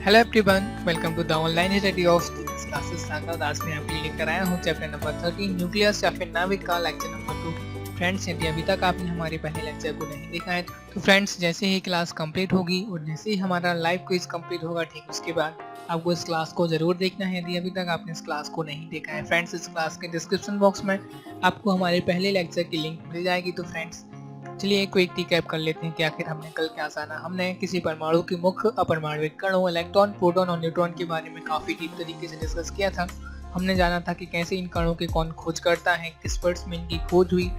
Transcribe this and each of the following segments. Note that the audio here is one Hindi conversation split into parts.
Hello everyone, welcome to the online study of physics classes Sagar. आज मैं आपके लिए लेकर आया हूं चैप्टर नंबर 13 न्यूक्लियस या फिर नाभिक का लेक्चर नंबर 2। फ्रेंड्स, यदि अभी तक आपने हमारे पहले लेक्चर को नहीं देखा है तो फ्रेंड्स जैसे ही क्लास कंप्लीट होगी और जैसे ही हमारा लाइव क्विज कंप्लीट होगा ठीक उसके बाद आपको इस क्लास को जरूर देखना है यदि अभी तक आपने इस क्लास को नहीं देखा है। फ्रेंड्स, इस क्लास के डिस्क्रिप्शन बॉक्स में आपको हमारे पहले लेक्चर की लिंक मिल जाएगी। तो फ्रेंड्स चलिए एक क्विक रिकैप कर लेते हैं कि आखिर हमने कल क्या जाना। हमने किसी परमाणु के मुख्य अपरमाणविक कणों इलेक्ट्रॉन, प्रोटॉन और न्यूट्रॉन के बारे में काफी डीप तरीके से डिस्कस किया था। हमने जाना था कि कैसे इन कणों की कौन खोज करता है, किस वर्ष में इनकी खोज हुई,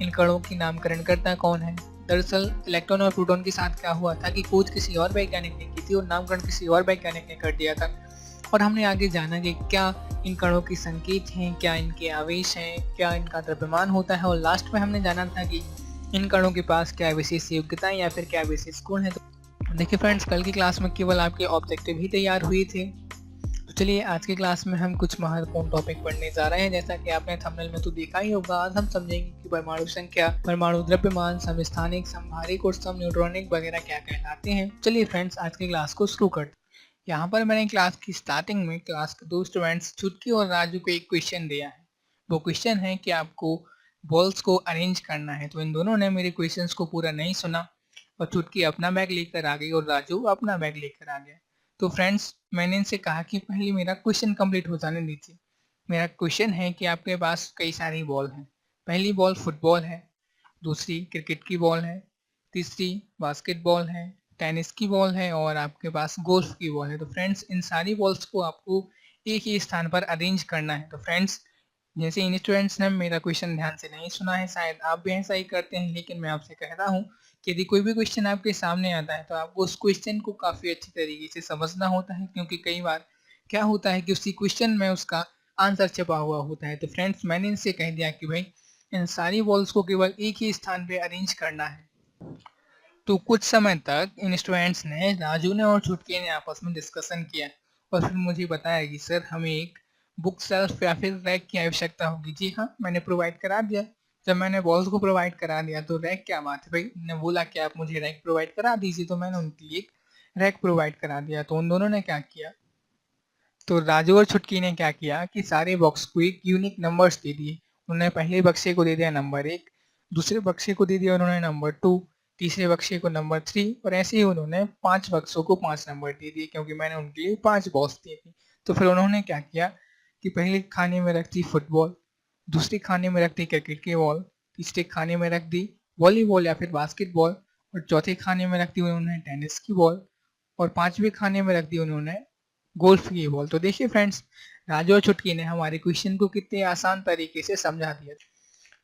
इन कणों की नामकरण करता कौन है। दरअसल इलेक्ट्रॉन और प्रोटॉन के साथ क्या हुआ था कि खोज किसी और वैज्ञानिक ने की थी और नामकरण किसी और वैज्ञानिक ने कर दिया था। और हमने आगे जाना कि क्या इन कणों की संकेत हैं, क्या इनके आवेश हैं, क्या इनका द्रव्यमान होता है, और लास्ट में हमने जाना था कि इन कणों के पास क्या विशेष योग्यताएं या फिर क्या विशेष गुण है। तो देखिए फ्रेंड्स, कल की क्लास में केवल आपके ऑब्जेक्टिव ही तैयार हुए थे। तो चलिए आज की क्लास में हम कुछ महत्वपूर्ण टॉपिक पढ़ने जा रहे हैं। जैसा कि आपने थंबनेल में तो देखा ही होगा, आज हम समझेंगे कि परमाणु संख्या, परमाणु द्रव्यमान, समस्थानिक, समभारिक और समन्यूट्रॉनिक वगैरह क्या कहलाते हैं। चलिए फ्रेंड्स आज की क्लास को शुरू करते हैं। यहाँ पर मैंने क्लास की स्टार्टिंग में क्लास के दो स्टूडेंट्स चुटकी और राजू को एक क्वेश्चन दिया है। वो क्वेश्चन है कि आपको बॉल्स को अरेंज करना है। तो इन दोनों ने मेरे क्वेश्चंस को पूरा नहीं सुना और चुटकी अपना बैग लेकर आ गई और राजू अपना बैग लेकर आ गया। तो फ्रेंड्स मैंने इनसे कहा कि पहले मेरा क्वेश्चन कंप्लीट हो जाने दीजिए। मेरा क्वेश्चन है कि आपके पास कई सारी बॉल हैं। पहली बॉल फुटबॉल है, दूसरी क्रिकेट की बॉल है, तीसरी बास्केटबॉल है, टेनिस की बॉल है और आपके पास गोल्फ की बॉल है। तो फ्रेंड्स इन सारी बॉल्स को आपको एक ही स्थान पर अरेंज करना है। तो फ्रेंड्स जैसे इन स्टूडेंट्स ने मेरा क्वेश्चन ध्यान से नहीं सुना है, शायद आप भी ऐसा ही करते हैं, लेकिन मैं आपसे कह रहा हूँ कि यदि कोई भी क्वेश्चन आपके सामने आता है तो आपको उस क्वेश्चन को काफी अच्छी तरीके से समझना होता है, क्योंकि कई बार क्या होता है कि उसी क्वेश्चन में उसका आंसर छुपा हुआ होता है। तो फ्रेंड्स मैंने इनसे कह दिया कि भाई इन सारी बॉल्स को केवल एक ही स्थान पे अरेंज करना है। तो कुछ समय तक इन स्टूडेंट्स ने, राजू ने और छुटकी ने आपस में डिस्कशन किया और फिर मुझे बताया कि सर हमें एक बुक सेल्फ या फिर रैक की आवश्यकता होगी। जी हाँ, मैंने प्रोवाइड करा दिया। जब मैंने बॉल्स को प्रोवाइड करा दिया तो रैक क्या बात है भाई, उन्होंने बोला कि आप मुझे रैक प्रोवाइड करा दीजिए, तो मैंने उनके लिए एक रैक प्रोवाइड करा दिया। तो उन दोनों ने क्या किया, तो राजू और छुटकी ने क्या किया कि सारे बॉक्स को एक यूनिक नंबर्स दे दिए। उन्होंने पहले बक्से को दे दिया नंबर 1, दूसरे बक्से को दे दिया उन्होंने नंबर 2, तीसरे बक्से को नंबर 3 और ऐसे ही उन्होंने 5 बक्सों को 5 नंबर दे दिए, क्योंकि मैंने उनके लिए 5 बॉल्स दिए थे। तो फिर उन्होंने क्या किया कि पहले खाने में रख दी फुटबॉल, दूसरे खाने में रख दी क्रिकेट की बॉल, तीसरे खाने में रख दी वॉलीबॉल या फिर बास्केटबॉल और चौथे खाने में रख दी उन्होंने टेनिस की बॉल और पांचवें खाने में रख दी उन्होंने गोल्फ की बॉल। तो देखिए फ्रेंड्स, राजू और छुटकी ने हमारे क्वेश्चन को कितने आसान तरीके से समझा दिया।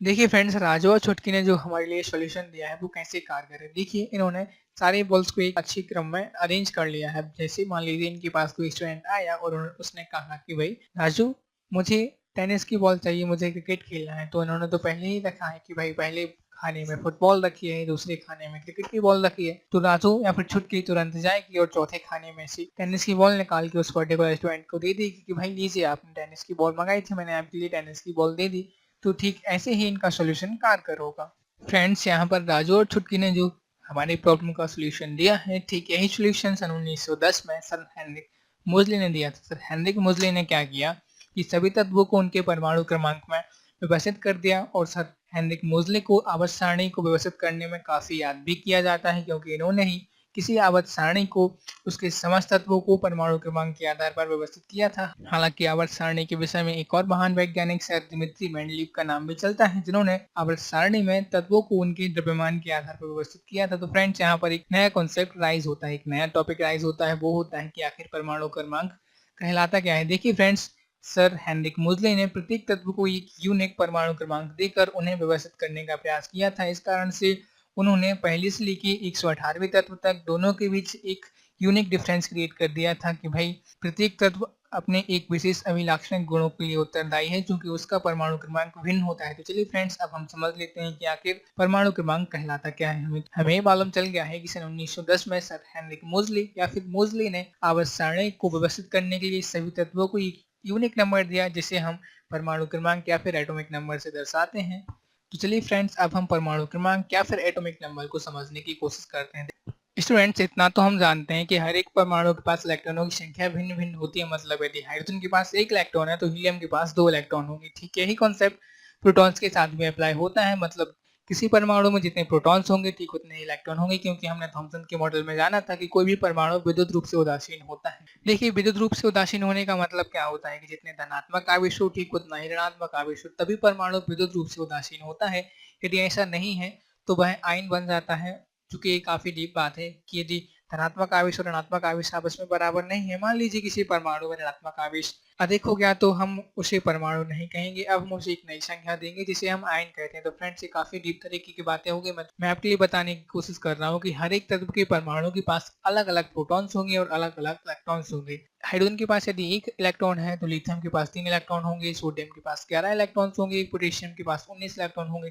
देखिए फ्रेंड्स, राजू और छुटकी ने जो हमारे लिए सॉल्यूशन दिया है वो कैसे कारगर है। देखिए इन्होंने सारे बॉल्स को एक अच्छी क्रम में अरेंज कर लिया है। जैसे मान लीजिए इनके पास कोई स्टूडेंट आया और उसने कहा कि भाई राजू मुझे टेनिस की बॉल चाहिए, मुझे क्रिकेट खेलना है। तो इन्होंने तो पहले ही रखा है कि भाई पहले खाने में फुटबॉल रखी है, दूसरे खाने में क्रिकेट की बॉल रखी है। तो राजू या फिर छुटकी तुरंत जाएगी और चौथे खाने में से टेनिस की बॉल निकाल के उस पर्टिकुलर स्टूडेंट को दे देगी कि भाई लीजिए, आपने टेनिस की बॉल मंगाई थी, मैंने आपके लिए टेनिस की बॉल दे दी। तो ठीक ऐसे ही इनका सोल्यूशन कारगर होगा। फ्रेंड्स यहाँ पर राजू और छुटकी ने जो हमारी प्रॉब्लम का सोल्यूशन दिया है, ठीक यही सोल्यूशन सन 1910 में सर हेनरिक मोजले ने दिया था। सर हेनरिक मोजले ने क्या किया कि सभी तत्वों को उनके परमाणु क्रमांक में व्यवस्थित कर दिया और सर हेनरिक मोजले को आवर्त सारणी को व्यवस्थित करने में काफी याद भी किया जाता है, क्योंकि इन्होंने ही किसी आवर्त सारणी को उसके समस्त तत्वों को परमाणु क्रमांक के आधार पर व्यवस्थित किया था। हालांकि आवर्त सारणी के विषय में एक और महान वैज्ञानिक सर दिमित्री मेंडलीव का नाम भी चलता है, जिन्होंने आवर्त सारणी में तत्वों को उनके द्रव्यमान के आधार पर व्यवस्थित किया था। तो फ्रेंड्स यहाँ पर एक नया कॉन्सेप्ट राइज होता है, एक नया टॉपिक राइज होता है, वो होता है कि आखिर परमाणु क्रमांक कहलाता क्या है। देखिए फ्रेंड्स, सर हेनरिक मोजले ने प्रत्येक तत्व को एक यूनिक परमाणु क्रमांक देकर उन्हें व्यवस्थित करने का प्रयास किया था। इस कारण से उन्होंने पहले से लेके 118वें तत्व तक दोनों के बीच एक यूनिक डिफरेंस क्रिएट कर दिया था कि भाई प्रत्येक तत्व अपने एक विशेष अभिलाक्षणिक गुणों के लिए उत्तरदायी है, क्योंकि उसका परमाणु क्रमांक भिन्न होता है। तो चलिए फ्रेंड्स, अब हम समझ लेते हैं कि आखिर परमाणु क्रमांक कहलाता क्या है। हमें मालूम चल गया है कि सन 1910 में सर हेनरिक मोजले या फिर मोजले ने आवर्त सारणी को व्यवस्थित करने के लिए सभी तत्वों को एक यूनिक नंबर दिया, जिसे हम परमाणु क्रमांक या फिर एटॉमिक नंबर से दर्शाते हैं। तो चलिए फ्रेंड्स, अब हम परमाणु क्रमांक या फिर एटॉमिक नंबर को समझने की कोशिश करते हैं। स्टूडेंट्स, इतना तो हम जानते हैं कि हर एक परमाणु के पास इलेक्ट्रॉनों की संख्या भिन्न भिन्न होती है। मतलब यदि हाइड्रोजन के पास एक इलेक्ट्रॉन है तो हीलियम के पास दो इलेक्ट्रॉन होंगे। ठीक, यही कॉन्सेप्ट प्रोटॉन्स के साथ भी अप्लाई होता है। मतलब किसी परमाणु में जितने प्रोटॉन्स होंगे ठीक उतने ही इलेक्ट्रॉन होंगे, क्योंकि हमने थॉमसन के मॉडल में जाना था कि कोई भी परमाणु विद्युत रूप से उदासीन होता है। देखिए, विद्युत रूप से उदासीन होने का मतलब क्या होता है कि जितने धनात्मक आवेश हो ठीक उतना ही ऋणात्मक आवेश हो, तभी परमाणु विद्युत रूप से उदासीन होता है। यदि ऐसा नहीं है तो वह आयन बन जाता है। चूंकि ये काफी डीप बात है कि यदि धनात्मक आवेश और ऋणात्मक आवेश आपस में बराबर नहीं है, मान लीजिए किसी परमाणु में ऋणात्मक आवेश अधिक हो गया, तो हम उसे परमाणु नहीं कहेंगे। अब हम उसे एक नई संख्या देंगे जिसे हम आयन कहते हैं। तो फ्रेंड्स, ये काफी डीप तरीके की बातें होंगी। मैं आपके लिए बताने की कोशिश कर रहा हूँ कि हर एक तत्व के परमाणु के पास अलग अलग प्रोटॉन्स होंगे और अलग अलग इलेक्ट्रॉन्स होंगे। हाइड्रोजन के पास यदि एक इलेक्ट्रॉन है तो लिथियम के पास 3 इलेक्ट्रॉन होंगे, सोडियम के पास 11 इलेक्ट्रॉन्स होंगे, पोटेशियम के पास 19 इलेक्ट्रॉन होंगे।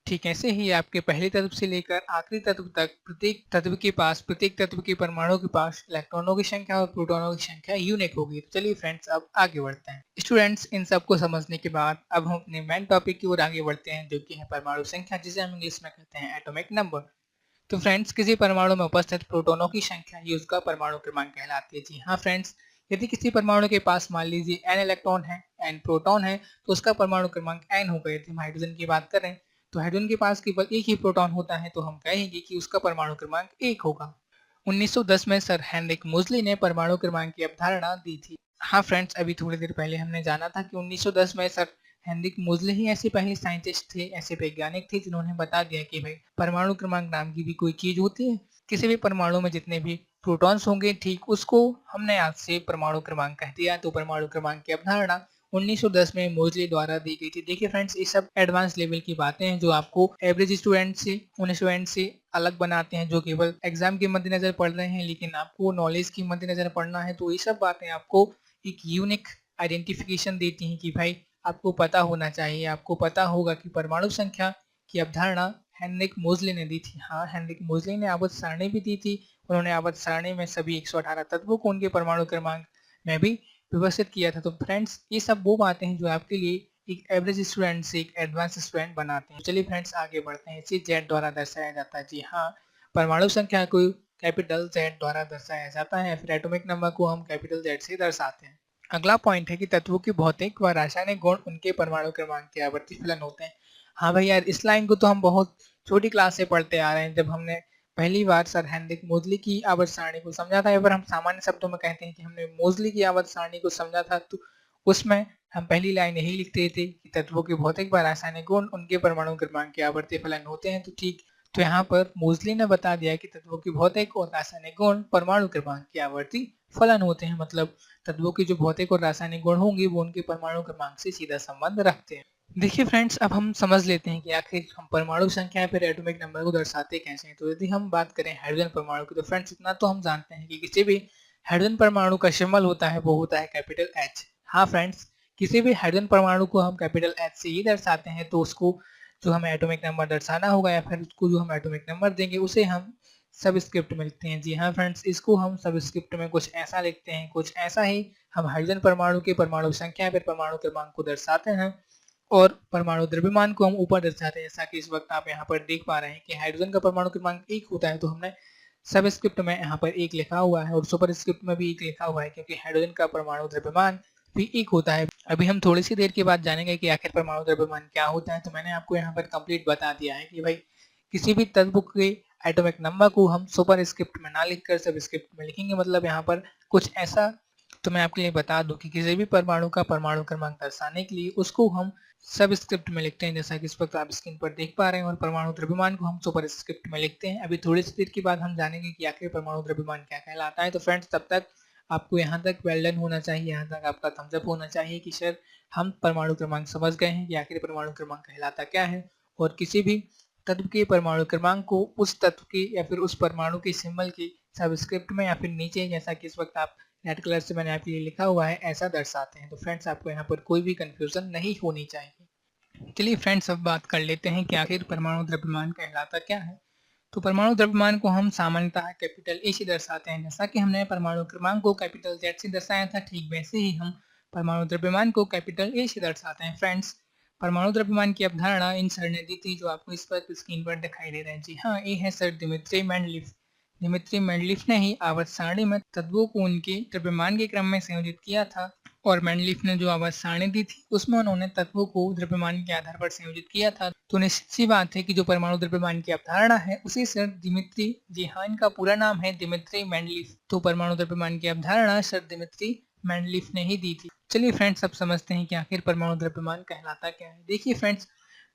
ठीक ऐसे ही आपके पहले तत्व से लेकर आखिरी तत्व तक प्रत्येक तत्व के परमाणु के पास इलेक्ट्रॉनों की संख्या और प्रोटॉनों की संख्या यूनिक होगी। तो चलिए फ्रेंड्स, अब आगे बढ़ते हैं। स्टूडेंट्स, इन सब को समझने के बाद अब हम अपने मेन टॉपिक की ओर आगे बढ़ते हैं, जो कि है परमाणु संख्या, जिसे हम इंग्लिश में कहते हैं एटॉमिक नंबर। तो फ्रेंड्स, किसी परमाणु में उपस्थित प्रोटॉनों की संख्या ही उसका परमाणु क्रमांक कहलाती है। जी हाँ फ्रेंड्स, यदि किसी परमाणु के पास मान लीजिए n इलेक्ट्रॉन है, n प्रोटॉन है, तो उसका परमाणु क्रमांक n होगा। यदि हम हाइड्रोजन की बात करें तो हाइड्रोजन के पास केवल एक ही प्रोटॉन होता है, तो हम कहेंगे कि उसका परमाणु क्रमांक 1 होगा। 1910 में सर हेनरिक मोजली ने परमाणु क्रमांक की अवधारणा दी थी। हाँ फ्रेंड्स, अभी थोड़ी देर पहले हमने जाना था कि 1910 में सर हेनरिक मोजले ही ऐसे पहले साइंटिस्ट थे, ऐसे वैज्ञानिक थे जिन्होंने बता दिया कि भाई परमाणु क्रमांक नाम की भी कोई चीज होती है। किसी भी परमाणु में जितने भी प्रोटॉन्स होंगे ठीक उसको हमने आज से परमाणु क्रमांक कह दिया। तो परमाणु क्रमांक की अवधारणा 1910 में मोजले द्वारा दी गई थी। देखिए फ्रेंड्स, ये सब एडवांस लेवल की बातें हैं जो आपको एवरेज स्टूडेंट से उन स्टूडेंट से अलग बनाते हैं जो केवल एग्जाम के मद्देनजर पढ़ रहे हैं, लेकिन आपको नॉलेज की मद्देनजर पढ़ना है। तो ये सब बातें आपको एक यूनिक आइडेंटिफिकेशन देती हैं कि भाई आपको पता होना चाहिए। आपको पता होगा कि परमाणु संख्या की अवधारणा हेनरिक मोजले ने दी थी। हाँ, हेनरिक मोजले ने आवर्त सारणी भी दी थी। उन्होंने आवर्त सारणी में सभी 118 तत्वों को उनके परमाणु क्रमांक में भी व्यवस्थित किया था। तो फ्रेंड्स, ये सब वो बातें हैं जो आपके लिए एक एवरेज स्टूडेंट से एक एडवांस स्टूडेंट बनाते हैं। चलिए फ्रेंड्स, आगे बढ़ते हैं। इसे जेड द्वारा दर्शाया जाता है। जी हाँ, परमाणु संख्या को कैपिटल जेड द्वारा दर्शाया जाता है। फिर एटॉमिक नंबर को हम कैपिटल जेड से दर्शाते हैं। अगला पॉइंट है कि तत्वों की भौतिक व रासायनिक गुण उनके परमाणु क्रमांक के आवर्ती फलन होते हैं। हाँ भाई यार, इस लाइन को तो हम बहुत छोटी क्लास से पढ़ते आ रहे हैं। जब हमने पहली बार सर हेनरिक मोजली की आवर्त सारणी को समझा था, अगर हम सामान्य शब्दों में कहते हैं कि हमने मोजली की आवर्त सारणी को समझा था, तो उसमें हम पहली लाइन यही लिखते थे कि तत्वों के भौतिक व रासायनिक गुण उनके परमाणु क्रमांक के आवर्ती फलन होते हैं। तो ठीक, तो यहाँ पर मोजली ने बता दिया कि तत्वों के भौतिक और रासायनिक गुण परमाणु क्रमांक के आवर्ती फलन होते हैं। मतलब तत्वों के जो भौतिक और रासायनिक गुण होंगे वो उनके परमाणु क्रमांक से सीधा संबंध रखते हैं। देखिए फ्रेंड्स, अब हम समझ लेते हैं कि आखिर हम परमाणु संख्या फिर एटॉमिक नंबर को दर्शाते कैसे हैं। तो यदि हम बात करें हाइड्रोजन परमाणु की, तो फ्रेंड्स इतना तो हम जानते हैं कि किसी भी हाइड्रोजन परमाणु का सिंबल होता है वो होता है कैपिटल एच। हाँ फ्रेंड्स, किसी भी हाइड्रोजन परमाणु को हम कैपिटल एच से ही दर्शाते हैं। तो उसको जो हमें एटॉमिक नंबर दर्शाना होगा या फिर उसको जो हम एटॉमिक नंबर देंगे उसे हम सब स्क्रिप्ट में लिखते हैं। जी हाँ फ्रेंड्स, इसको हम सब स्क्रिप्ट में कुछ ऐसा लिखते हैं। कुछ ऐसा ही हम हाइड्रोजन परमाणु के परमाणु संख्या फिर परमाणु क्रमांक को दर्शाते हैं और परमाणु द्रव्यमान को हम ऊपर दर्शाते हैं। जैसा कि इस वक्त आप यहाँ पर देख पा रहे हैं कि हाइड्रोजन का परमाणु क्रमांक 1 होता है, तो हमने सब स्क्रिप्ट में यहाँ पर 1 लिखा हुआ है और सुपर स्क्रिप्ट में भी 1 लिखा हुआ है, क्योंकि हाइड्रोजन का परमाणु द्रव्यमान भी 1 होता है। अभी हम थोड़ी सी देर के बाद जानेंगे कि आखिर परमाणु द्रव्यमान क्या होता है। तो मैंने आपको यहाँ पर कंप्लीट बता दिया है कि भाई किसी भी तत्व के एटॉमिक नंबर को हम सुपर स्क्रिप्ट में ना लिखकर सब स्क्रिप्ट में लिखेंगे। मतलब यहाँ पर कुछ ऐसा, तो मैं आपके लिए बता दूं कि किसी भी परमाणु का परमाणु क्रमांक दर्शाने के लिए उसको हम सब स्क्रिप्ट में लिखते हैं, जैसा कि इस वक्त आप स्क्रीन पर देख पा रहे हैं, और परमाणु द्रव्यमान को हम सुपर स्क्रिप्ट में लिखते हैं। अभी थोड़ी सी देर के बाद हम जानेंगे कि आखिर परमाणु द्रव्यमान क्या कहलाता है। तो फ्रेंड्स, तब तक आपको यहाँ तक वेल डन होना चाहिए, यहाँ तक आपका थम्स अप होना चाहिए कि सर हम परमाणु क्रमांक समझ गए हैं कि आखिर परमाणु क्रमांक कहलाता क्या है। और किसी भी तत्व के परमाणु क्रमांक को उस तत्व के या फिर उस परमाणु के सिंबल के सबस्क्रिप्ट में या फिर नीचे, जैसा कि इस वक्त आप रेड कलर से मैंने आपके लिए लिखा हुआ है, ऐसा दर्शाते हैं। तो फ्रेंड्स, आपको यहाँ पर कोई भी कंफ्यूजन नहीं होनी चाहिए। चलिए फ्रेंड्स, अब बात कर लेते हैं कि आखिर परमाणु द्रव्यमान कहलाता क्या है। तो परमाणु द्रव्यमान को हम सामान्यतः कैपिटल ए से दर्शाते हैं। जैसा कि हमने परमाणु क्रमांक को कैपिटल जेड से दर्शाया था, ठीक वैसे ही हम परमाणु द्रव्यमान को कैपिटल ए से दर्शाते हैं। फ्रेंड्स, परमाणु द्रव्यमान की अवधारणा इन सर ने दी थी, जो आपको इस पर स्क्रीन पर दिखाई दे रहे हैं। जी हाँ, ये है sir Dmitri Mendeleev, Dmitri Mendeleev ने ही आवर्त सारणी में तत्वों को उनके द्रव्यमान के क्रम में संयोजित किया था और मेंडलीफ ने जो आवर्त सारणी दी थी उसमें उन्होंने तत्वों को द्रव्यमान के आधार पर संयोजित किया था। तो निश्चित सी बात है कि जो परमाणु द्रव्यमान की अवधारणा है उसी सर दिमित्री, जी हाँ इनका पूरा नाम है दिमित्री मेंडलीफ, तो परमाणु द्रव्यमान की अवधारणा सर दिमित्री मेंडलीफ ने ही दी थी। चलिए फ्रेंड्स, अब समझते हैं कि आखिर परमाणु द्रव्यमान कहलाता क्या है। देखिए फ्रेंड्स,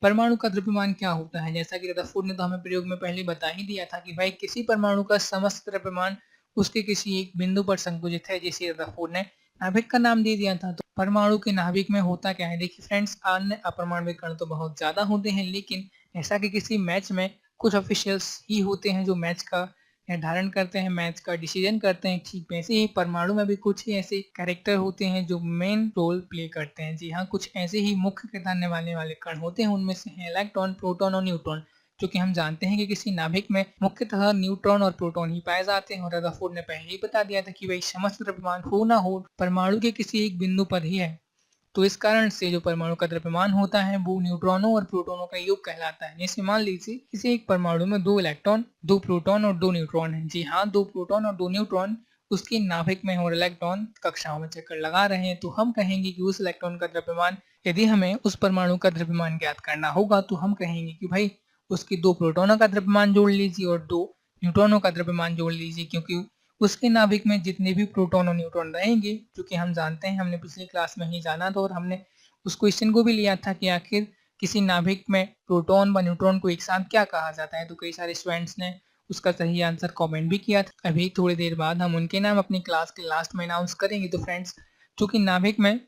परमाणु का द्रव्यमान क्या होता है, जैसा कि रदरफोर्ड ने तो हमें प्रयोग में पहले बता ही दिया था कि भाई किसी परमाणु का समस्त द्रव्यमान उसके किसी एक बिंदु पर संकुचित है, जिसे रदरफोर्ड ने नाभिक का नाम दे दिया था। तो परमाणु के नाभिक में होता क्या है, देखिए फ्रेंड्स, अन्य अपरमाणविक कण तो बहुत ज्यादा होते हैं, लेकिन ऐसा कि किसी मैच में कुछ ऑफिशियल्स ही होते हैं जो मैच का निर्धारण करते हैं, मैच का डिसीजन करते हैं। ठीक वैसे ही परमाणु में भी कुछ ही ऐसे कैरेक्टर होते हैं जो मेन रोल प्ले करते हैं। जी हाँ, कुछ ऐसे ही मुख्य किरदार निभाने वाले कण होते हैं, उनमें से हैं इलेक्ट्रॉन, प्रोटॉन और न्यूट्रॉन, जो कि हम जानते हैं कि किसी नाभिक में मुख्यतः न्यूट्रॉन और प्रोटॉन ही पाए जाते हैं। और रदरफोर्ड ने पहले ही बता दिया था कि भाई समस्त द्रव्यमान हो ना हो परमाणु के किसी एक बिंदु पर ही है। तो इस कारण से जो परमाणु का द्रव्यमान होता है वो न्यूट्रॉनों और प्रोटॉनों का योग कहलाता है। जैसे मान लीजिए किसी एक परमाणु में 2 इलेक्ट्रॉन, 2 प्रोटॉन और 2 न्यूट्रॉन हैं। जी हाँ, 2 प्रोटॉन और 2 न्यूट्रॉन उसके नाभिक में और इलेक्ट्रॉन कक्षाओं में चक्कर लगा रहे हैं। तो हम कहेंगे कि उस इलेक्ट्रॉन का द्रव्यमान, यदि हमें उस परमाणु का द्रव्यमान ज्ञात करना होगा तो हम कहेंगे कि भाई उसके 2 प्रोटॉनों का द्रव्यमान जोड़ लीजिए और 2 न्यूट्रॉनों का द्रव्यमान जोड़ लीजिए, क्योंकि उसके नाभिक में जितने भी प्रोटॉन और न्यूट्रॉन रहेंगे, क्योंकि हम जानते हैं, हमने पिछली क्लास में ही जाना था और हमने उस क्वेश्चन को भी लिया था कि आखिर किसी नाभिक में प्रोटॉन व न्यूट्रॉन को एक साथ क्या कहा जाता है। तो कई सारे स्टूडेंट्स ने उसका सही आंसर कमेंट भी किया था। अभी थोड़ी देर बाद हम उनके नाम अपनी क्लास के लास्ट में अनाउंस करेंगे। तो फ्रेंड्स, चूंकि नाभिक में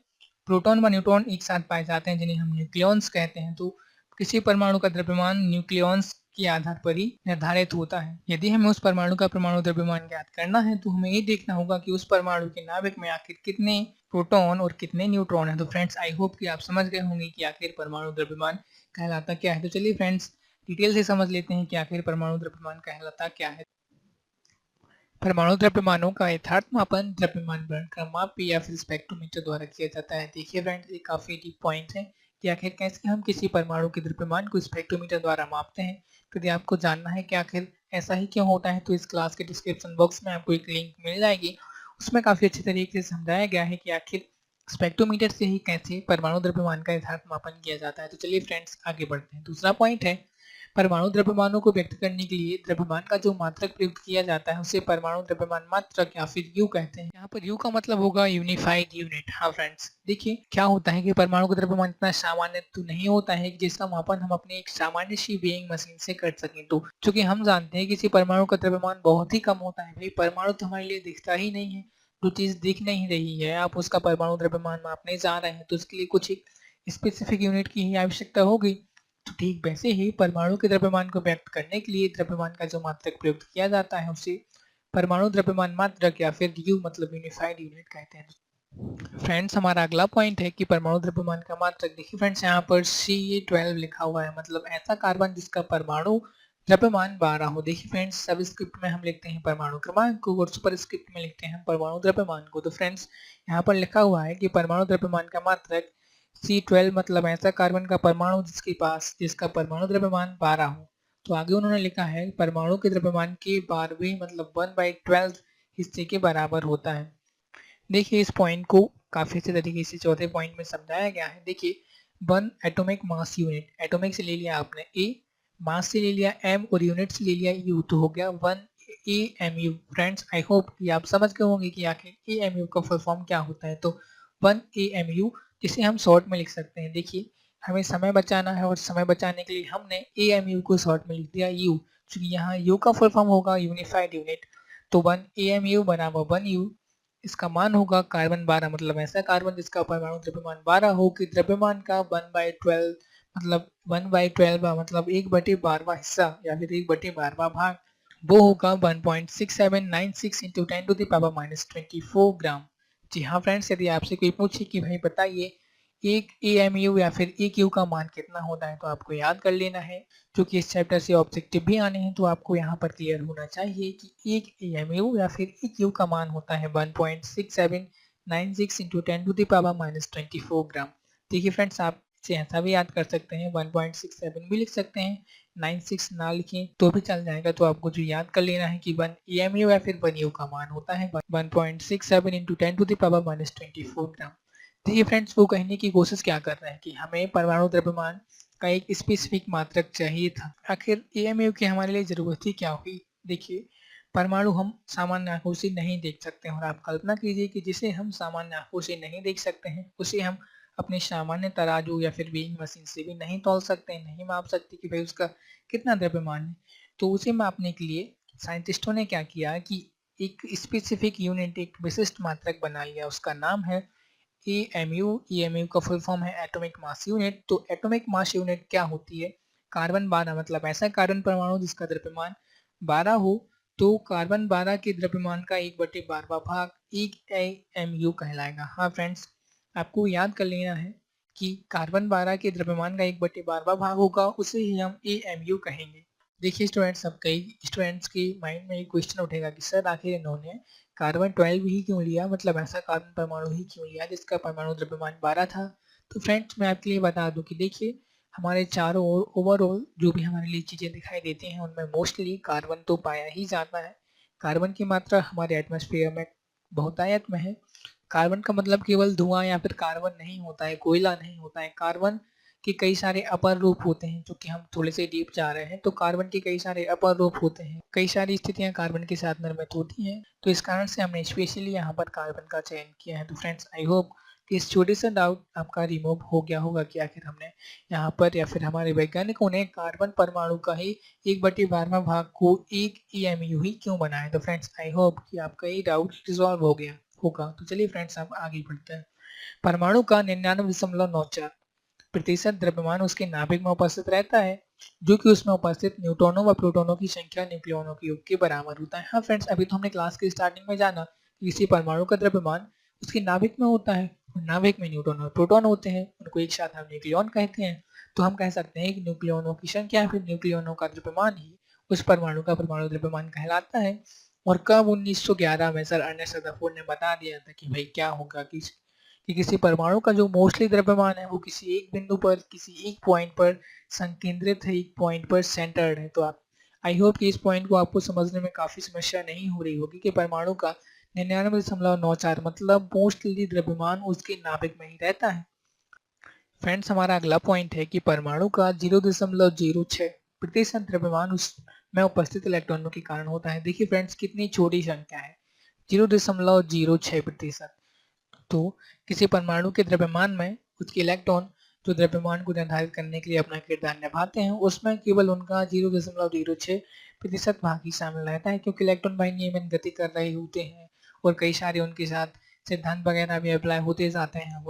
प्रोटॉन व न्यूट्रॉन एक साथ पाए जाते हैं जिन्हें हम न्यूक्लियॉन्स कहते हैं, तो किसी परमाणु का द्रव्यमान न्यूक्लियॉन्स के आधार पर ही निर्धारित होता है। यदि हमें उस परमाणु का परमाणु द्रव्यमान ज्ञात करना है तो हमें ये देखना होगा कि उस परमाणु के नाभिक में आखिर कितने प्रोटॉन और कितने न्यूट्रॉन है। तो फ्रेंड्स, आई होप कि आप समझ गए होंगे कि आखिर परमाणु द्रव्यमान कहलाता क्या है। तो चलिए फ्रेंड्स, डिटेल से समझ लेते हैं कि आखिर परमाणु द्रव्यमान कहलाता क्या है। परमाणु द्रव्यमानों का यथार्थ मापन द्रव्यमान वर्णक्रम माप या फिर स्पेक्ट्रोमीटर द्वारा किया जाता है। देखिए फ्रेंड्स, ये काफी डीप पॉइंट है कि आखिर कैसे हम किसी परमाणु के द्रव्यमान को स्पेक्ट्रोमीटर द्वारा मापते हैं। तो यदि आपको जानना है कि आखिर ऐसा ही क्यों होता है तो इस क्लास के डिस्क्रिप्शन बॉक्स में आपको एक लिंक मिल जाएगी, उसमें काफी अच्छे तरीके से समझाया गया है कि आखिर स्पेक्ट्रोमीटर से ही कैसे परमाणु द्रव्यमान का यथार्थ मापन किया जाता है। तो चलिए फ्रेंड्स, आगे बढ़ते हैं। दूसरा पॉइंट है, परमाणु द्रव्यमानों को व्यक्त करने के लिए द्रव्यमान का जो मात्रक प्रयुक्त किया जाता है उसे परमाणु द्रव्यमान मात्रक या फिर यू कहते हैं। यहाँ पर यू का मतलब होगा यूनिफाइड यूनिट। हाँ फ्रेंड्स, देखिए क्या होता है कि परमाणु का द्रव्यमान इतना सामान्य तो नहीं होता है कि जिसका मापन हम अपने एक सामान्य सी वेइंग मशीन से कर सकें। तो चूंकि हम जानते हैं कि किसी परमाणु का द्रव्यमान बहुत ही कम होता है, भाई परमाणु तो हमारे लिए दिखता ही नहीं है, जो चीज दिख नहीं रही है आप उसका परमाणु द्रव्यमान मापने जा रहे हैं, तो उसके लिए कुछ स्पेसिफिक यूनिट की ही आवश्यकता होगी। तो ठीक वैसे ही परमाणु के द्रव्यमान को व्यक्त करने के लिए द्रव्यमान का जो मात्रक प्रयुक्त किया जाता है उसे परमाणु द्रव्यमान मात्रक या फिर यू मतलब यूनिफाइड यूनिट कहते हैं। फ्रेंड्स, हमारा अगला पॉइंट है कि परमाणु द्रव्यमान का मात्रक। देखिए फ्रेंड्स, यहाँ पर Ca12 लिखा हुआ है, मतलब ऐसा कार्बन जिसका परमाणु द्रव्यमान 12 हो। देखिए फ्रेंड्स, सब स्क्रिप्ट में हम लिखते हैं परमाणु क्रमांक को और सुपर स्क्रिप्ट में लिखते हैं परमाणु द्रव्यमान को। तो फ्रेंड्स, यहाँ पर लिखा हुआ है कि परमाणु द्रव्यमान का मात्रक C12 मतलब ऐसा कार्बन का परमाणु जिसका परमाणु द्रव्यमान 12 हो। तो आगे उन्होंने लिखा है परमाणु के द्रव्यमान के 12वें मतलब 1/12 हिस्से के बराबर होता है। देखिए इस पॉइंट को काफी अच्छे तरीके से चौथे पॉइंट में समझाया गया है। देखिए 1 एटॉमिक मास यूनिट, एटॉमिक से ले लिया आपने A, मास से ले लिया M और यूनिट से ले लिया U, तो हो गया 1 AMU। फ्रेंड्स, आई होप कि आप समझ गए होंगे कि आखिर AMU का फुल फॉर्म क्या होता है। तो 1 AMU जिसे हम शॉर्ट में लिख सकते हैं। देखिए हमें समय बचाना है और समय बचाने के लिए हमने AMU को शॉर्ट में लिख दिया U, क्योंकि यहाँ U का फुल फॉर्म होगा यूनिफाइड यूनिट। तो 1 AMU बराबर 1 U, इसका मान होगा कार्बन 12 मतलब ऐसा कार्बन जिसका परमाणु द्रव्यमान 12 हो कि द्रव्यमान का 1/12 मतलब 1/12 मतलब 1/12वां हिस्सा या फिर 1/12वां भाग, वो होगा 1.6796 into 10 to the power minus 24 ग्राम। जी हाँ फ्रेंड्स, यदि आपसे कोई पूछे कि भाई बताइए एक AMU या फिर एक U का मान कितना होता है, तो आपको याद कर लेना है। क्योंकि इस चैप्टर से ऑब्जेक्टिव भी आने हैं तो आपको यहाँ पर क्लियर होना चाहिए कि एक AMU या फिर एक U का मान होता है 1.6796 into 10 to the power minus 24 ग्राम। देखिए फ्रेंड्स, आप इसे ऐसा भी याद कर सकते हैं, 1.67 भी लिख सकते हैं, 96 ना लिखें तो भी चल जाएगा। तो आपको जो याद कर लेना है कि 1 EMU या फिर 1 U का मान होता है 1.67 इंटू 10 टू द पावर -24 ग्राम। देखिए फ्रेंड्स, वो कहने की कोशिश क्या कर रहे हैं कि हमें परमाणु द्रव्यमान का एक स्पेसिफिक मात्रक चाहिए था। आखिर EMU की हमारे लिए जरूरत ही क्या हुई? देखिए, परमाणु हम सामान्य आंखों से नहीं देख सकते हैं, और आप कल्पना कीजिए कि जिसे हम सामान्य आंखों से नहीं देख सकते हैं उसे हम अपने सामान्य तराजू या फिर वेइंग मशीन से भी नहीं तौल सकते हैं, नहीं माप सकते कि भाई उसका कितना द्रव्यमान है। तो उसे मापने के लिए साइंटिस्टों ने क्या किया कि एक स्पेसिफिक यूनिट, एक विशिष्ट मात्रक बना लिया, उसका नाम है EMU। EMU का फुल फॉर्म है एटॉमिक मास यूनिट। तो एटॉमिक मास यूनिट क्या होती है? कार्बन 12, मतलब ऐसा कार्बन परमाणु जिसका द्रव्यमान 12 हो, तो कार्बन 12 के द्रव्यमान का 1/12वां भाग 1 EMU कहलाएगा। हाँ फ्रेंड्स, आपको याद कर लेना है कि कार्बन 12 के द्रव्यमान का 1/12वां भाग होगा, उसे ही हम EMU कहेंगे। देखिए स्टूडेंट्स, अब कई स्टूडेंट्स के माइंड में एक क्वेश्चन उठेगा कि सर आखिर इन्होंने कार्बन 12 ही क्यों लिया, मतलब ऐसा कार्बन परमाणु ही क्यों लिया जिसका परमाणु द्रव्यमान 12 था। तो फ्रेंड्स, मैं आपके लिए बता दूं कि देखिए, हमारे चारों ओर ओवरऑल जो भी हमारे लिए चीज़ें दिखाई देती हैं उनमें मोस्टली कार्बन तो पाया ही जाता है। कार्बन की मात्रा हमारे एटमॉस्फेयर में बहुतायत में है। कार्बन का मतलब केवल धुआं या फिर कार्बन नहीं होता है, कोयला नहीं होता है। कार्बन के कई सारे अपर रूप होते हैं, जो कि हम थोड़े से डीप जा रहे हैं। तो कार्बन के कई सारे अपर रूप होते हैं, कई सारी स्थितियां कार्बन के साथ निर्मित होती हैं। तो इस कारण से हमने स्पेशली यहाँ पर कार्बन का चयन किया है। तो फ्रेंड्स, आई होप कि इस छोटे सा डाउट आपका रिमूव हो गया होगा कि आखिर हमने यहाँ पर या फिर हमारे वैज्ञानिकों ने कार्बन परमाणु का ही 1/12वां भाग को एक EMU ही क्यों बनाया। तो फ्रेंड्स, आई होप कि आपका ये डाउट रिजॉल्व हो गया होगा। तो चलिए फ्रेंड्स, अब आगे बढ़ते हैं। परमाणु का 99.94% द्रव्यमान उसके नाभिक में उपस्थित रहता है, जो कि उसमें उपस्थित न्यूट्रॉनों व प्रोटॉनों की संख्या न्यूक्लियनों के योग के बराबर होता है। हाँ फ्रेंड्स, अभी तो हमने क्लास के स्टार्टिंग में जाना कि किसी परमाणु का द्रव्यमान उसके नाभिक में होता है, और नाभिक में न्यूट्रॉन और प्रोटॉन होते हैं, उनको एक साथ हम न्यूक्लियन कहते हैं। तो हम कह सकते हैं कि न्यूक्लियनों की संख्या फिर न्यूक्लियनों का द्रव्यमान ही उस परमाणु का परमाणु द्रव्यमान कहलाता है। और कब 1911 में सर अर्नेस्ट रदरफोर्ड ने बता दिया था कि भाई क्या होगा कि किसी परमाणु का जो मोस्टली द्रव्यमान है वो किसी एक बिंदु पर, किसी एक पॉइंट पर संकेंद्रित है, एक पॉइंट पर सेंटर्ड है। तो आप, आई होप कि इस पॉइंट को आपको समझने में काफी समस्या नहीं हो रही होगी कि परमाणु का 99.94 मतलब मोस्टली द्रव्यमान उसके नाभिक में ही रहता है। फ्रेंड्स, हमारा अगला पॉइंट है कि परमाणु का 0.06% द्रव्यमान उसमें उपस्थित इलेक्ट्रॉनों के कारण होता है। देखिए फ्रेंड्स, कितनी छोटी संख्या है, 0.06%। तो किसी परमाणु के द्रव्यमान में उसके इलेक्ट्रॉन जो द्रव्यमान को निर्धारित करने के लिए अपना किरदार निभाते हैं, उसमें केवल उनका 0.06% भाग ही शामिल रहता है, क्योंकि इलेक्ट्रॉन विनिमय गति कर रहे होते हैं और कई सारे उनके साथ सिद्धांत वगैरह भी अप्लाई होते जाते हैं।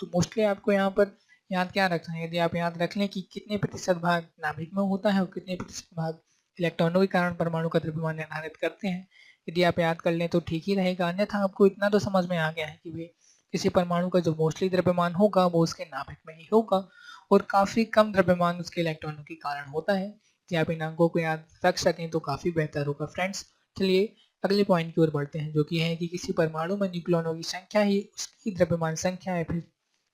तो मोस्टली आपको यहाँ पर याद क्या रखना है, यदि आप याद रख लें कि कितने प्रतिशत भाग नाभिक में होता है और कितने प्रतिशत भाग इलेक्ट्रॉनों के कारण परमाणु का द्रव्यमान निर्धारित करते हैं, यदि आप याद कर लें तो ठीक ही रहेगा। अन्यथा आपको इतना तो समझ में आ गया है कि भाई किसी परमाणु का जो मोस्टली द्रव्यमान होगा वो उसके नाभिक में ही होगा, और काफी कम द्रव्यमान उसके इलेक्ट्रॉनों के कारण होता है। यदि आप इन अंकों को याद रख सकें तो काफी बेहतर होगा। फ्रेंड्स, चलिए अगले पॉइंट की ओर बढ़ते हैं, जो कि है कि किसी परमाणु में न्यूक्लियनों की संख्या ही उसकी द्रव्यमान संख्या है, फिर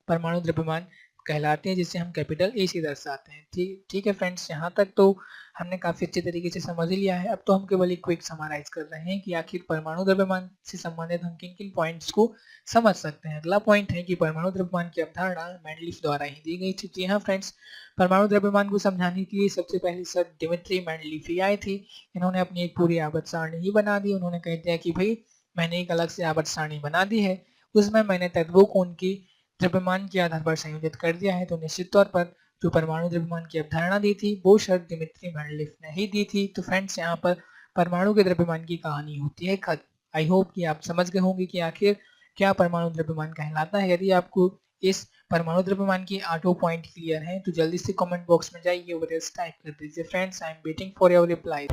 परमाणु द्रव्यमान कहलाते हैं, जिसे हम कैपिटल ए से दर्शाते हैं। ठीक है फ्रेंड्स, यहाँ तक तो हमने काफी अच्छे तरीके से समझ लिया है। अब तो हम केवल एक क्विक समराइज कर रहे हैं कि आखिर परमाणु द्रव्यमान से संबंधित हम किन किन पॉइंट्स को समझ सकते हैं। अगला पॉइंट है कि परमाणु द्रव्यमान की अवधारणा मेंडलीफ द्वारा ही दी गई थी। जी हाँ फ्रेंड्स, परमाणु द्रव्यमान को समझाने के लिए सबसे पहले सर डिमित्री मेंडलीफ ही आए थे। इन्होंने अपनी एक पूरी आवर्त सारणी ही बना दी। उन्होंने कह दिया कि भाई मैंने एक अलग से आवर्त सारणी बना दी है, उसमें मैंने तत्वों को उनकी द्रव्यमान के आधार पर संयोजित कर दिया है। तो निश्चित तौर पर जो परमाणु द्रव्यमान की अवधारणा दी थी वो सर दिमित्री मेंडलीफ ने ही दी थी। तो फ्रेंड्स, यहाँ पर परमाणु के द्रव्यमान की कहानी होती है खत्म। आई होप कि आप समझ गए होंगे कि आखिर क्या परमाणु द्रव्यमान कहलाता है। यदि आपको इस परमाणु द्रव्यमान की 8 पॉइंट क्लियर हैं तो जल्दी से कमेंट बॉक्स में जाइए और यस टाइप कर दीजिए। Friends, I am waiting for your reply.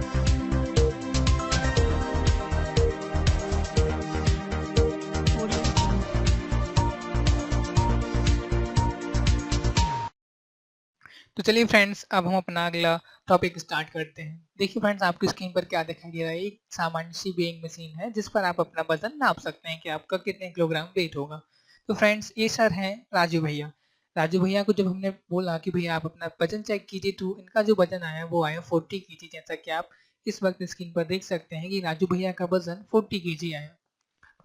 तो चलिए फ्रेंड्स, अब हम अपना अगला टॉपिक स्टार्ट करते हैं। देखिए फ्रेंड्स, आपकी स्क्रीन पर क्या दिखाई दे रहा है, एक सामान्य सी वेइंग मशीन है जिस पर आप अपना वजन नाप सकते हैं कि आपका कितने किलोग्राम वेट होगा। तो फ्रेंड्स, ये सर हैं राजू भैया। राजू भैया को जब हमने बोला कि भैया आप अपना वजन चेक कीजिए, तो इनका जो वजन आया वो आया 40 केजी। जैसा कि आप इस वक्त स्क्रीन पर देख सकते हैं कि राजू भैया का वजन 40 केजी आया।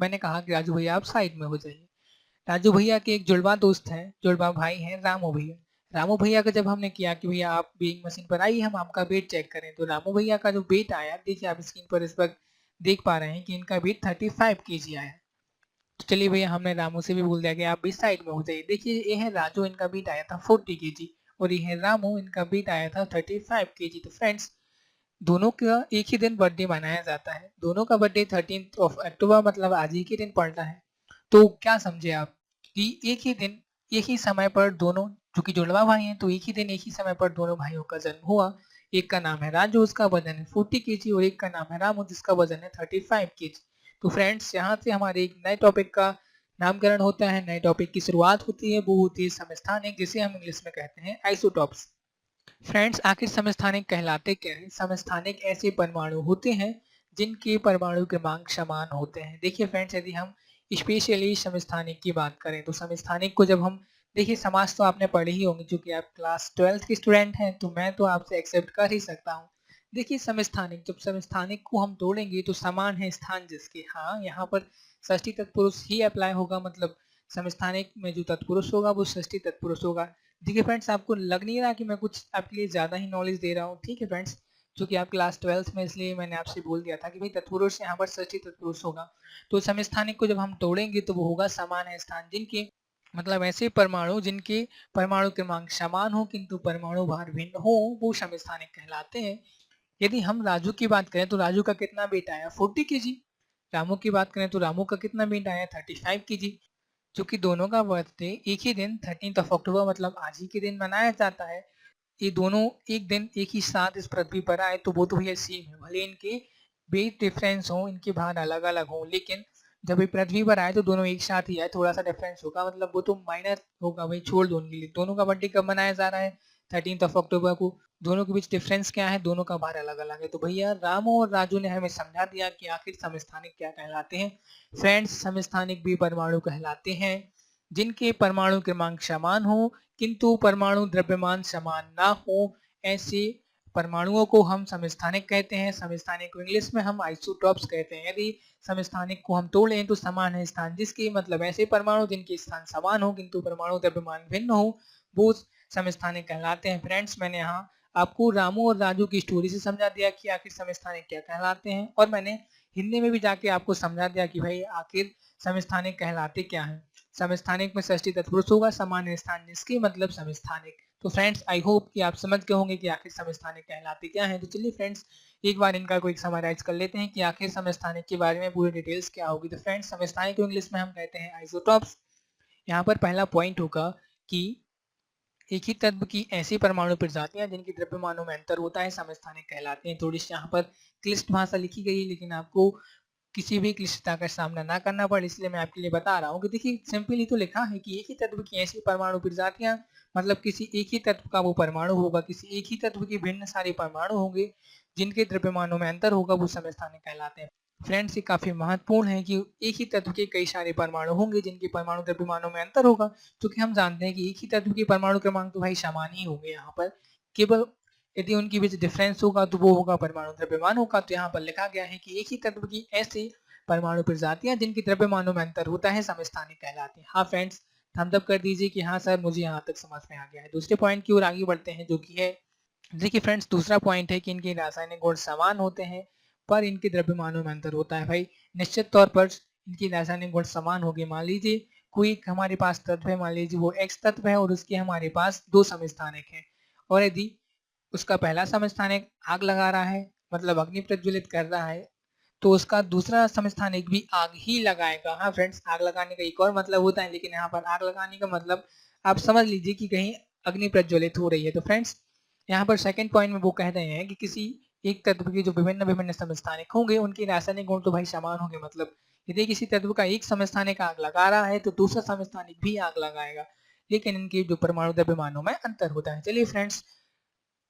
मैंने कहा कि राजू भैया आप साइड में हो जाइए। राजू भैया के एक जुड़वा दोस्त हैं, जुड़वा भाई हैं रामू भैया। रामू भैया का जब हमने किया कि भैया आप वेइंग मशीन पर आइए, हम आपका वेट चेक करें, तो रामू भैया का जो वेट आया, देखिए आप स्क्रीन पर इस वक्त देख पा रहे हैं कि इनका वेट 35 केजी आया। तो चलिए भैया, हमने रामू से भी बोल दिया कि आप भी साइड में हो जाइए। देखिए ये है राजू, इनका वेट आया था 40 केजी, और ये है रामू, इनका वेट आया था 35 केजी। तो फ्रेंड्स, दोनों का एक ही दिन बर्थडे मनाया जाता है। दोनों का बर्थडे 13 अक्टूबर, मतलब आज ही के दिन पड़ता है। तो क्या समझे आप कि एक ही दिन एक ही समय पर दोनों, जो कि जुड़वा भाई हैं, तो एक ही दिन एक ही समय पर दोनों भाइयों का जन्म हुआ। एक का नाम है राजू, उसका वजन है 40 केजी, और एक का नाम है रामू, जिसका वजन है 35 केजी। तो फ्रेंड्स, यहाँ से हमारे एक नए टॉपिक का नामकरण होता है, नए टॉपिक की शुरुआत होती है। वो होती है समस्थानिक, जिसे हम इंग्लिश में कहते हैं आइसोटॉप्स। फ्रेंड्स, आखिर समस्थानिक कहलाते क्या है? समस्थानिक ऐसे परमाणु होते हैं जिनके परमाणु क्रमांक समान होते हैं। देखिए फ्रेंड्स, यदि हम स्पेशली समस्थानिक की बात करें, तो समस्थानिक को जब हम, देखिए समाज तो आपने पढ़ी ही होंगी, चूंकि आप क्लास 12th के स्टूडेंट हैं, तो मैं तो आपसे एक्सेप्ट कर ही सकता हूँ। देखिए समस्थानिक, जब समस्थानिक को हम तोड़ेंगे तो समान है स्थान जिसके, हाँ यहाँ पर षष्ठी तत्पुरुष ही अप्लाई होगा, मतलब समस्थानिक में जो तत्पुरुष होगा वो षष्ठी तत्पुरुष होगा। देखिए फ्रेंड्स, आपको लग नहीं रहा कि मैं कुछ आपके लिए ज़्यादा ही नॉलेज दे रहा हूँ? ठीक है फ्रेंड्स, क्योंकि आप क्लास 12th में, इसलिए मैंने आपसे बोल दिया था कि भाई तत्पुरुष यहाँ पर षष्ठी तत्पुरुष होगा। तो समस्थानिक को जब हम तोड़ेंगे तो वो होगा समान है स्थान जिनके, मतलब ऐसे परमाणु जिनके परमाणु क्रमांक समान हो किंतु परमाणु भार भिन्न हो, वो समस्थानिक कहलाते हैं। यदि हम राजू की बात करें तो राजू का कितना वेट आया? 40 केजी। रामू की बात करें तो रामू का कितना वेट आया? 35 केजी। चूंकि दोनों का बर्थडे एक ही दिन 13 अक्टूबर, मतलब आज ही के दिन मनाया जाता है, ये दोनों एक दिन एक ही साथ इस पृथ्वी पर आए, तो वो तो भैया सेम है। भले इनके वेट डिफरेंस हो, इनके भार अलग अलग हो, लेकिन जब ये पृथ्वी पर आए तो दोनों एक साथ ही आए। थोड़ा सा डिफरेंस होगा, मतलब वो तो माइनर होगा, भाई छोड़ दो उनके लिए। दोनों का बर्थडे कब मनाया जा रहा है? 13 अक्टूबर को। दोनों के बीच डिफरेंस क्या है? दोनों का भार अलग अलग है। तो भैया रामू और राजू ने हमें समझा दिया कि आखिर समस्थानिक क्या कहलाते हैं। फ्रेंड्स, समस्थानिक भी परमाणु कहलाते हैं जिनके परमाणु क्रमांक समान हो किंतु परमाणु द्रव्यमान समान ना हो। ऐसे परमाणुओं को हम समस्थानिक कहते हैं। समस्थानिक को इंग्लिश में हम आइसोटॉप्स कहते हैं। यदि समस्थानिक को हम तोड़ लें तो समान है स्थान जिसके, मतलब ऐसे परमाणु जिनके स्थान समान हो किंतु परमाणु द्रव्यमान भिन्न हो, वो समस्थानिक कहलाते हैं। फ्रेंड्स, मैंने यहाँ आपको रामू और राजू की स्टोरी से समझा दिया कि आखिर समस्थानिक क्या कहलाते हैं, और मैंने हिंदी में भी जाके आपको समझा दिया कि भाई आखिर समस्थानिक कहलाते क्या है। समस्थानिक में षष्ठी तत्पुरुष होगा, सामान्य स्थान जिसके, मतलब समस्थानिक। तो फ्रेंड्स, आई होप कि आप समझ गए होंगे कि आखिर समस्थानिक कहलाते क्या है। तो चलिए फ्रेंड्स, एक बार इनका कोई समराइज कर लेते हैं कि आखिर समस्थानिक के बारे में पूरी डिटेल्स क्या होगी। तो फ्रेंड्स, समस्थानिक को इंग्लिश में हम कहते हैं आइसोटॉप्स। यहाँ पर पहला पॉइंट होगा कि एक ही तत्व की ऐसी परमाणु प्रजातियां जिनकी द्रव्यमानों में अंतर होता है समस्थानिक कहलाते हैं। थोड़ी सी यहाँ पर क्लिष्ट भाषा लिखी गई है, लेकिन आपको किसी भी क्लिष्टता का सामना ना करना पड़े, इसलिए मैं आपके लिए बता रहा हूँ कि देखिए सिंपली तो लिखा है कि एक ही तत्व की ऐसी परमाणु प्रजातियां, मतलब किसी एक ही तत्व का वो परमाणु होगा, किसी एक ही तत्व के भिन्न सारे परमाणु होंगे जिनके द्रव्यमानों में अंतर होगा, वो समस्थानिक कहलाते हैं। फ्रेंड्स, ये काफी महत्वपूर्ण है कि एक ही तत्व के कई सारे परमाणु होंगे जिनके परमाणु द्रव्यमानों में अंतर होगा, क्योंकि हम जानते हैं कि एक ही तत्व के परमाणु क्रमांक तो भाई समान ही होंगे। यहाँ पर केवल यदि उनके बीच डिफरेंस होगा तो वो होगा परमाणु द्रव्यमान होगा। तो यहाँ पर लिखा गया है कि एक ही तत्व की ऐसी परमाणु प्रजातियां जिनके द्रव्यमानों में अंतर होता है समस्थानिक कहलाती हैं। हाँ फ्रेंड्स, थम्स अप कर दीजिए कि हाँ सर, मुझे यहाँ तक समझ में आ गया है। दूसरे पॉइंट की ओर आगे बढ़ते हैं, जो कि है, देखिए फ्रेंड्स, दूसरा पॉइंट है कि इनके रासायनिक गुण समान होते हैं पर इनके द्रव्यमानों में अंतर होता है। भाई निश्चित तौर पर इनकी रासायनिक गुण समान होगी। मान लीजिए कोई हमारे पास तत्व है, मान लीजिए वो एक्स तत्व है और उसके हमारे पास दो समस्थानिक है, और यदि उसका पहला समस्थानिक आग लगा रहा है, मतलब अग्नि प्रज्वलित कर रहा है, तो उसका दूसरा समस्थानिक भी आग ही लगाएगा। हाँ फ्रेंड्स, आग लगाने का एक और मतलब होता है, लेकिन यहाँ पर आग लगाने का मतलब आप समझ लीजिए कि कहीं अग्नि प्रज्वलित हो रही है। तो फ्रेंड्स, यहाँ पर सेकंड पॉइंट में वो कह रहे हैं कि किसी एक तत्व के जो विभिन्न विभिन्न समस्थानिक होंगे उनके रासायनिक गुण तो भाई समान होंगे, मतलब यदि किसी तत्व का एक समस्थानिक आग लगा रहा है तो दूसरा समस्थानिक भी आग लगाएगा, लेकिन इनके जो परमाणु द्रव्यमानों में अंतर होता है। चलिए फ्रेंड्स,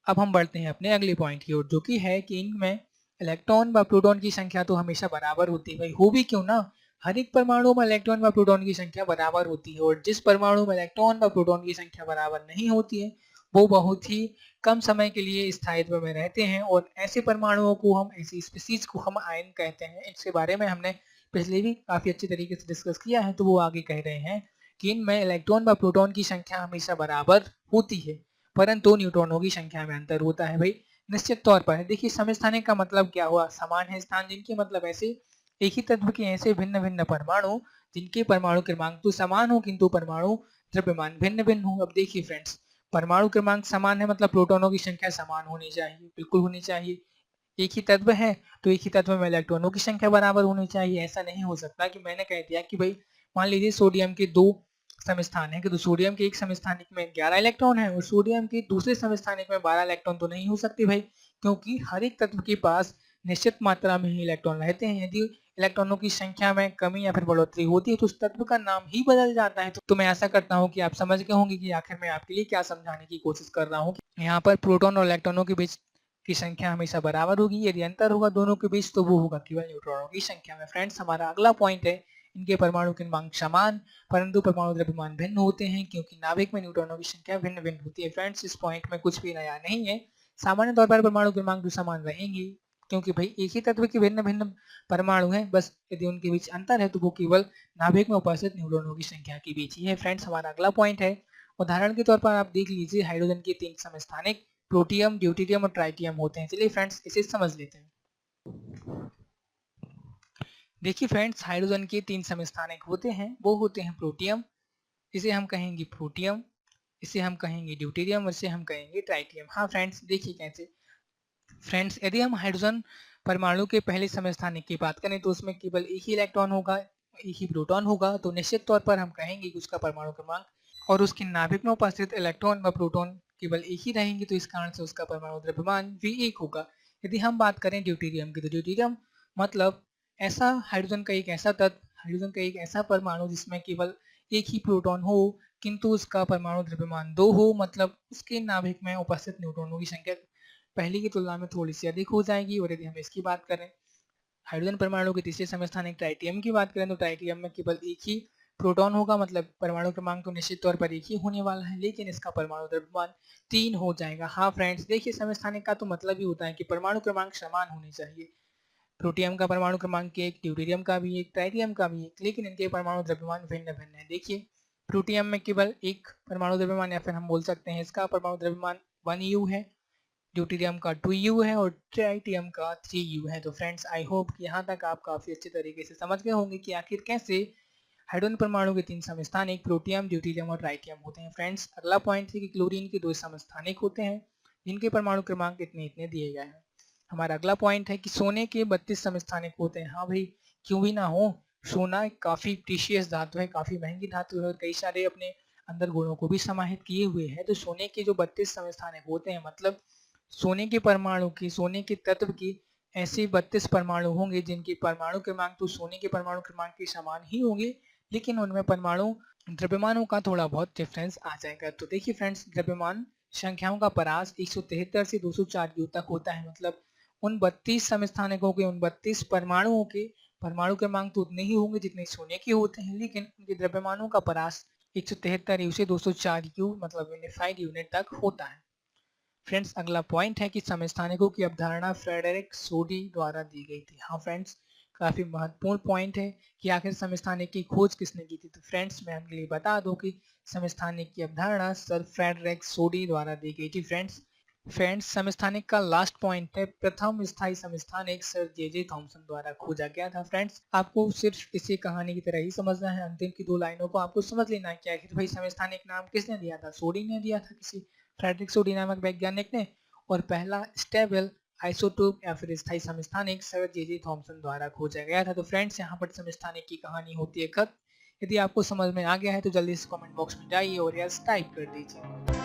अब हम बढ़ते हैं अपने अगले पॉइंट की ओर, जो कि है कि इनमें इलेक्ट्रॉन व प्रोटॉन की संख्या तो हमेशा बराबर होती है। भाई हो भी क्यों ना, हर एक परमाणु में इलेक्ट्रॉन व प्रोटॉन की संख्या बराबर होती है और जिस परमाणु में इलेक्ट्रॉन व प्रोटॉन की संख्या बराबर नहीं होती है वो बहुत ही कम समय के लिए स्थायित्व में रहते हैं और ऐसे परमाणुओं को हम, ऐसी स्पीसीज को हम आयन कहते हैं। इसके बारे में हमने पिछले भी काफी अच्छे तरीके से डिस्कस किया है। तो वो आगे कह रहे हैं कि इनमें इलेक्ट्रॉन व प्रोटॉन की संख्या हमेशा बराबर होती है परंतु न्यूट्रॉनों की संख्या में अंतर होता है। भाई निश्चित तौर पर देखिए, समस्थानिक का मतलब क्या हुआ? समान है स्थान, जिनके मतलब ऐसे एक ही तत्व के ऐसे भिन्न भिन्न परमाणु जिनके परमाणु क्रमांक तो समान हो किंतु परमाणु द्रव्यमान भिन्न भिन्न हो। अब देखिए फ्रेंड्स, परमाणु क्रमांक समान है मतलब प्रोटॉनों की संख्या समान होनी चाहिए, बिल्कुल होनी चाहिए। एक ही तत्व है तो एक ही तत्व में इलेक्ट्रॉनों की संख्या बराबर होनी चाहिए। ऐसा नहीं हो सकता कि मैंने कह दिया कि भाई मान लीजिए सोडियम के दो समस्थान है कि तो सोडियम के एक समस्थानिक में 11 इलेक्ट्रॉन है और सोडियम के दूसरे समस्थानिक में 12 इलेक्ट्रॉन तो नहीं हो सकते भाई, क्योंकि हर एक तत्व के पास निश्चित मात्रा में ही इलेक्ट्रॉन रहते हैं। यदि इलेक्ट्रॉनों की संख्या में कमी या फिर बढ़ोतरी होती है तो उस तत्व का नाम ही बदल जाता है। तो मैं आशा करता हूँ कि आप समझ गए होंगे कि आखिर मैं आपके लिए क्या समझाने की कोशिश कर रहा हूँ। यहाँ पर प्रोटॉन और इलेक्ट्रॉनों के बीच की संख्या हमेशा बराबर होगी। यदि अंतर होगा दोनों के बीच तो वो होगा केवल न्यूट्रॉनों की संख्या में। फ्रेंड्स, हमारा अगला पॉइंट है, इनके परमाणु क्रमांक समान परंतु परमाणु द्रव्यमान भिन्न होते हैं क्योंकि नाभिक में न्यूट्रॉनों की संख्या भिन्न भिन्न होती है। फ्रेंड्स, इस पॉइंट में कुछ भी नया नहीं है। सामान्य तौर पर परमाणु क्रमांक तो समान रहेंगे क्योंकि भाई एक ही तत्व के भिन्न भिन्न परमाणु हैं, बस यदि उनके बीच अंतर है तो वो केवल नाभिक में उपस्थित न्यूट्रॉनों की संख्या के बीच ही है। फ्रेंड्स, हमारा अगला पॉइंट है, उदाहरण के तौर पर आप देख लीजिए हाइड्रोजन के 3 समस्थानिक प्रोटियम, ड्यूटेरियम और ट्राइटियम होते हैं। चलिए फ्रेंड्स, इसे समझ लेते हैं। देखिए फ्रेंड्स, हाइड्रोजन के 3 समस्थानिक होते हैं, वो होते हैं प्रोटियम, इसे हम कहेंगे प्रोटियम, इसे हम कहेंगे ड्यूटेरियम और इसे हम कहेंगे ट्राइटियम। हाँ फ्रेंड्स, देखिए कैसे। फ्रेंड्स, यदि हम हाइड्रोजन परमाणु के पहले समस्थानिक की बात करें तो उसमें केवल एक ही इलेक्ट्रॉन होगा, एक ही प्रोटॉन होगा, तो निश्चित तौर पर हम कहेंगे कि उसका परमाणु क्रमांक और उसके नाभिक में उपस्थित इलेक्ट्रॉन व प्रोटॉन केवल एक ही रहेंगे, तो इस कारण से उसका परमाणु द्रव्यमान भी एक होगा। यदि हम बात करें ड्यूटेरियम की तो ड्यूटेरियम मतलब ऐसा हाइड्रोजन का एक ऐसा तत्व, हाइड्रोजन का एक ऐसा परमाणु जिसमें केवल एक ही प्रोटॉन हो किंतु उसका परमाणु द्रव्यमान 2 हो, मतलब उसके नाभिक में उपस्थित न्यूट्रॉनों की संख्या पहले की तुलना में थोड़ी सी अधिक हो जाएगी। और यदि हम इसकी बात करें हाइड्रोजन परमाणु के तीसरे समस्थानिक ट्राइटियम की बात करें तो ट्राइटियम में केवल एक ही प्रोटॉन होगा, मतलब परमाणु क्रमांक तो निश्चित तौर पर एक ही होने वाला है लेकिन इसका परमाणु द्रव्यमान 3 हो जाएगा। हाँ फ्रेंड्स, देखिए समस्थानिक का तो मतलब ही होता है कि परमाणु क्रमांक समान होने चाहिए। प्रोटियम का परमाणु क्रमांक 1, ड्यूटेरियम का भी 1, ट्राइटियम का भी 1, लेकिन इनके परमाणु द्रव्यमान भिन्न भिन्न है। देखिए प्रोटियम में केवल एक परमाणु द्रव्यमान या फिर हम बोल सकते हैं इसका परमाणु द्रव्यमान 1U है, ड्यूटेरियम का 2U है और ट्राइटियम का 3U है। तो फ्रेंड्स, आई होप कि यहाँ तक आप काफी अच्छे तरीके से समझ गए होंगे कि आखिर कैसे हाइड्रोजन परमाणु के 3 समस्थानिक प्रोटियम, ड्यूटेरियम और ट्राइटियम होते हैं। फ्रेंड्स, अगला पॉइंट है कि क्लोरीन के 2 समस्थानिक होते हैं जिनके परमाणु क्रमांक इतने इतने दिए गए हैं। हमारा अगला पॉइंट है कि सोने के 32 समस्थानिक होते हैं। हाँ भाई, क्यों भी ना हो, सोना एक काफी प्रीशियस धातु है, काफी महंगी धातु है और कई सारे अपने अंदर गुणों को भी समाहित किए हुए है। तो सोने के जो 32 समस्थानिक होते हैं मतलब सोने के परमाणु की, सोने के तत्व की ऐसे 32 परमाणु होंगे जिनके परमाणु क्रमांक तो सोने के परमाणु क्रमांक के समान ही होंगे लेकिन उनमें परमाणु द्रव्यमानों का थोड़ा बहुत डिफरेंस आ जाएगा। तो देखिए फ्रेंड्स, द्रव्यमान संख्याओं का परास 173 से 204 U तक होता है, मतलब उन 32 समस्थानिकों के उन 32 परमाणुओं के परमाणु क्रमांक तो उतने ही होंगे जितने सोने के होते हैं लेकिन उनके द्रव्यमानों का परास 173 U से 204 U मतलब यूनिफाइड यूनिट तक होता है। फ्रेंड्स, अगला पॉइंट है कि समस्थानिकों की अवधारणा फ्रेडरिक सोडी द्वारा दी गई थी। हाँ फ्रेंड्स, काफी महत्वपूर्ण पॉइंट है कि आखिर समस्थानिक की खोज किसने की थी। तो फ्रेंड्स, मैं आपके लिए बता दूं कि समस्थानिक की अवधारणा सर फ्रेडरिक सोडी द्वारा दी गई थी। फ्रेंड्स, समस्थानिक का लास्ट पॉइंट है प्रथम स्थायी समस्थानिक सर जे थॉमसन द्वारा खोजा गया था। फ्रेंड्स, आपको सिर्फ इसे कहानी की तरह ही समझना है, अंतिम की 2 लाइनों को आपको समझ लेना है कि आखिर भाई समस्थानिक नाम किसने दिया था। सोडी ने दिया था, किसी फ्रेडरिक सोडी नामक वैज्ञानिक ने, और पहला स्टेबल आइसोटोप या फिर स्थायी समस्थानिक सर जे थॉमसन द्वारा खोजा गया था। तो फ्रेंड्स, यहाँ पर समस्थानिक की कहानी होती है खत्म। यदि आपको समझ में आ गया है तो जल्दी से कमेंट बॉक्स में जाइए और यस टाइप कर दीजिए।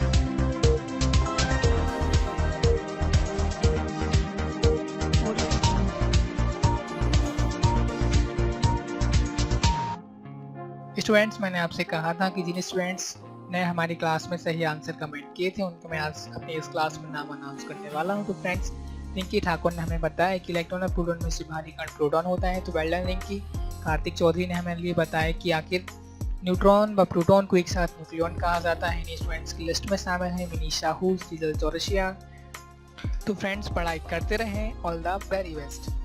स्टूडेंट्स, मैंने आपसे कहा था कि जिन स्टूडेंट्स ने हमारी क्लास में सही आंसर कमेंट किए थे उनको मैं आज अपनी इस क्लास में नाम अनाउंस करने वाला हूं। तो फ्रेंड्स, रिंकी ठाकुर ने हमें बताया कि इलेक्ट्रॉन और प्रोटॉन में से भारी कण प्रोटॉन होता है। तो वेल डन रिंकी, कार्तिक चौधरी ने हमें लिए बताया कि आखिर न्यूट्रॉन व प्रोटॉन को एक साथ न्यूक्लियॉन कहा जाता है। इन स्टूडेंट्स की लिस्ट में शामिल है मिनी शाहू, सीजल चौरसिया। तो फ्रेंड्स, पढ़ाई करते रहें। All the very best.